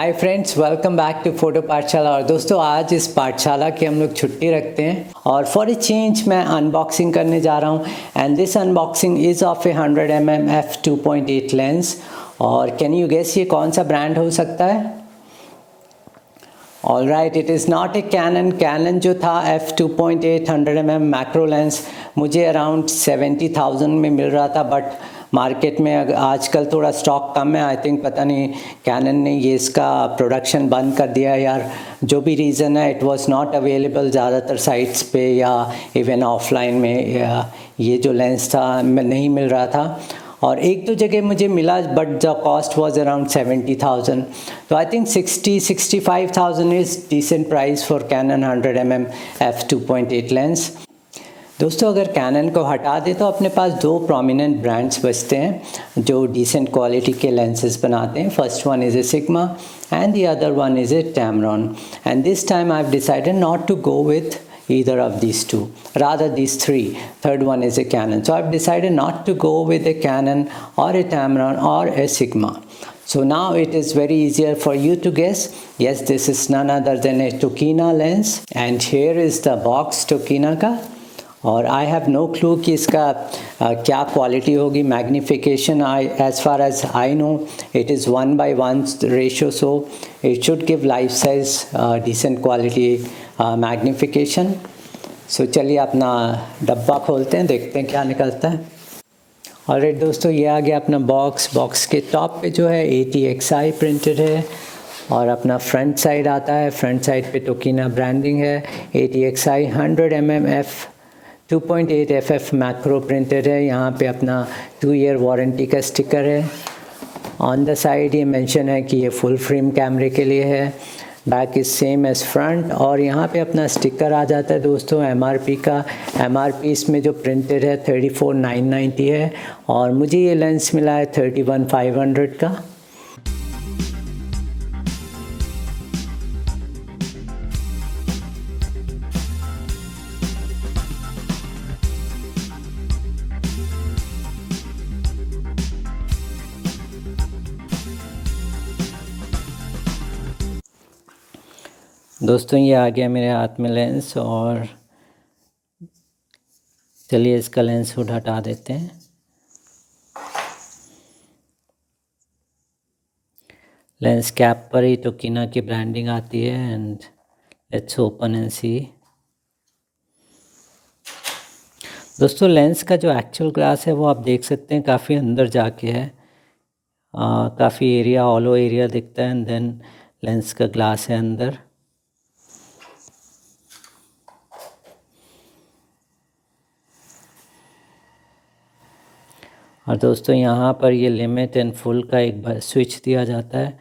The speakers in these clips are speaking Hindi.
Hi friends, welcome back to photo Pathshala. और दोस्तों, आज इस पाठशाला की हम लोग छुट्टी रखते हैं और फॉर ए चेंज मैं अनबॉक्सिंग करने जा रहा हूँ। And this unboxing is of a 100mm f2.8 lens. और कैन यू गेस ये कौन सा ब्रांड हो सकता है? All right, it is not a Canon जो था f2.8 100mm मैक्रो लेंस मुझे अराउंड 70,000 में मिल रहा था, बट मार्केट में आजकल थोड़ा स्टॉक कम है। आई थिंक पता नहीं कैनन ने ये इसका प्रोडक्शन बंद कर दिया यार, जो भी रीज़न है, इट वाज नॉट अवेलेबल ज़्यादातर साइट्स पे या इवन ऑफलाइन में ये जो लेंस था नहीं मिल रहा था। और एक दो जगह मुझे मिला, but the cost was around 70,000। तो I think 65,000 is decent price for Canon 100mm f2.8 lens. दोस्तों, अगर कैनन को हटा दें तो अपने पास दो प्रोमिनेंट ब्रांड्स बचते हैं जो डिसेंट क्वालिटी के लेंसेज बनाते हैं। First one is a Sigma and the other one is a Tamron। And this time I have decided not to go with either of these two, rather these three. Third one is a Canon. So I've decided not to go with a Canon or a Tamron or a Sigma. So now it is very easier for you to guess. Yes, this is none other than a Tokina lens, and here is the box Tokina का। और आई हैव नो क्लू कि इसका क्या क्वालिटी होगी। Magnification as far as I know it is 1:1 ratio, so it should give life size decent quality magnification. So चलिए अपना डब्बा खोलते हैं, देखते हैं क्या निकलता है। ऑलराइट दोस्तों, ये आ गया अपना बॉक्स के टॉप पे जो है ATXI प्रिंटेड है और अपना फ्रंट साइड आता है। फ्रंट साइड पे टोकिना ब्रांडिंग है। ATXI 100mm f2.8 FF macro printed है। यहाँ पे अपना 2 ईयर वारंटी का स्टिकर है। ऑन द साइड ये मेंशन है कि ये फुल फ्रेम कैमरे के लिए है। Back is same as front और यहाँ पे अपना स्टिकर आ जाता है दोस्तों MRP का। MRP इसमें जो प्रिंटेड है 34,990 है और मुझे ये लेंस मिला है 31,500 का। दोस्तों, ये आ गया मेरे हाथ में लेंस और चलिए इसका लेंस हुड हटा देते हैं। लेंस कैप पर ही टोकिना की ब्रांडिंग आती है एंड लेट्स ओपन एंड सी। दोस्तों, लेंस का जो एक्चुअल ग्लास है वो आप देख सकते हैं काफ़ी अंदर जाके है। काफ़ी एरिया, ऑलो एरिया दिखता है एंड देन लेंस का ग्लास है अंदर। और दोस्तों, यहाँ पर ये लिमिट एंड फुल का एक स्विच दिया जाता है।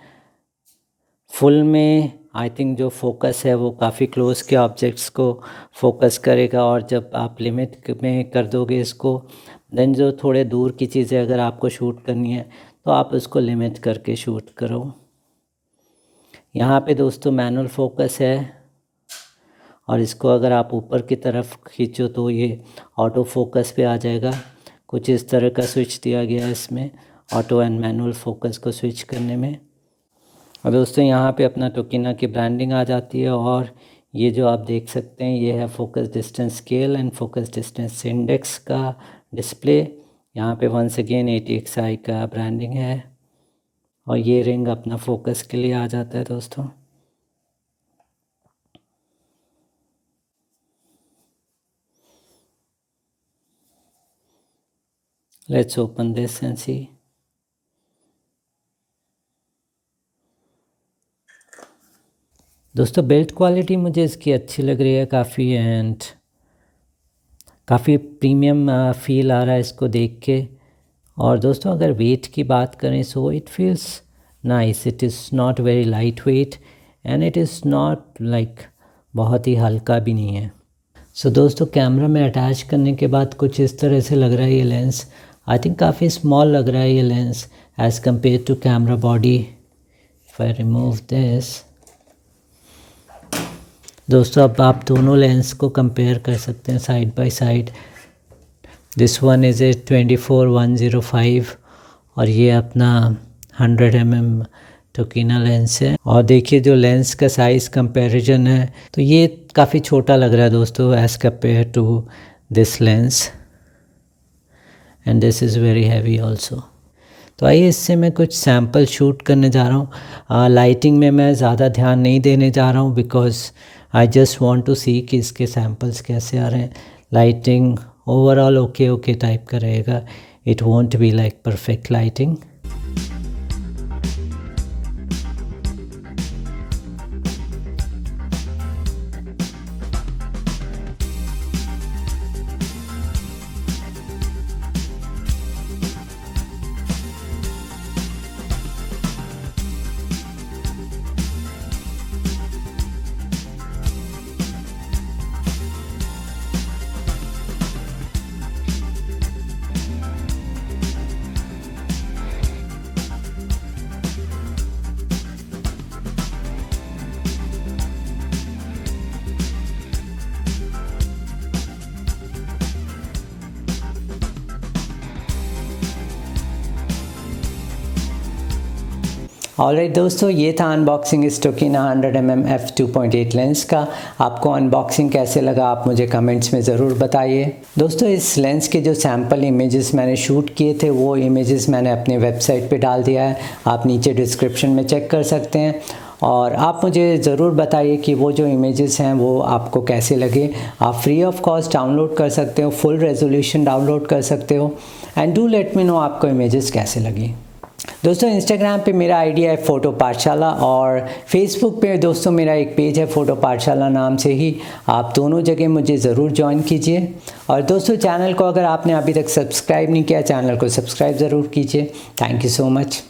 फुल में आई थिंक जो फोकस है वो काफ़ी क्लोज के ऑब्जेक्ट्स को फोकस करेगा और जब आप लिमिट में कर दोगे इसको, देन जो थोड़े दूर की चीज़ें अगर आपको शूट करनी है तो आप उसको लिमिट करके शूट करो। यहाँ पे दोस्तों मैनुअल फोकस है और इसको अगर आप ऊपर की तरफ खींचो तो ये ऑटो फोकस पे आ जाएगा। कुछ इस तरह का स्विच दिया गया है इसमें ऑटो एंड मैनुअल फोकस को स्विच करने में। और दोस्तों, यहाँ पे अपना टोकिना की ब्रांडिंग आ जाती है और ये जो आप देख सकते हैं ये है focus distance scale and focus distance index का डिस्प्ले। यहाँ पे वंस अगेन ATXI का ब्रांडिंग है और ये रिंग अपना फोकस के लिए आ जाता है दोस्तों। Let's open this and see. दोस्तों, बिल्ड क्वालिटी मुझे इसकी अच्छी लग रही है काफ़ी एंड काफ़ी प्रीमियम फील आ रहा है इसको देख के। और दोस्तों, अगर वेट की बात करें so it feels nice. It is not very light weight and it is not like बहुत ही हल्का भी नहीं है। सो दोस्तों, कैमरा में अटैच करने के बाद कुछ इस तरह से लग रहा है ये लेंस। आई थिंक काफ़ी स्मॉल लग रहा है ये lens as compare to camera body. If I remove this, दोस्तों अब आप दोनों लेंस को कंपेयर कर सकते हैं side by side. This one is ए 24-105 और ये अपना 100 mm टोकिना लेंस है। और देखिए जो लेंस का साइज़ कंपैरिजन है तो ये काफ़ी छोटा लग रहा है दोस्तों as compare to this lens, and this is very heavy also. तो आइए इससे मैं कुछ सैम्पल शूट करने जा रहा हूँ। लाइटिंग में मैं ज़्यादा ध्यान नहीं देने जा रहा हूँ because I just want to see कि इसके सैम्पल्स कैसे आ रहे हैं। लाइटिंग ओवरऑल ओके टाइप का रहेगा, it won't be like perfect lighting. Alright दोस्तों, ये था अनबॉक्सिंग इस टोकिना 100mm f2.8 लेंस का। आपको अनबॉक्सिंग कैसे लगा आप मुझे कमेंट्स में ज़रूर बताइए। दोस्तों इस लेंस के जो सैम्पल इमेजेस मैंने शूट किए थे वो इमेजेस मैंने अपने वेबसाइट पे डाल दिया है, आप नीचे डिस्क्रिप्शन में चेक कर सकते हैं। और आप मुझे ज़रूर बताइए कि वो जो इमेजेस हैं वो आपको कैसे लगे। आप फ्री ऑफ कॉस्ट डाउनलोड कर सकते हो, फुल रेजोल्यूशन डाउनलोड कर सकते हो, and do let me know आपको इमेजेस कैसे लगी। दोस्तों इंस्टाग्राम पे मेरा आईडी है फ़ोटो पाठशाला, और फेसबुक पे दोस्तों मेरा एक पेज है फ़ोटो पाठशाला नाम से ही। आप दोनों जगह मुझे ज़रूर ज्वाइन कीजिए। और दोस्तों चैनल को अगर आपने अभी तक सब्सक्राइब नहीं किया, चैनल को सब्सक्राइब ज़रूर कीजिए। Thank you so much.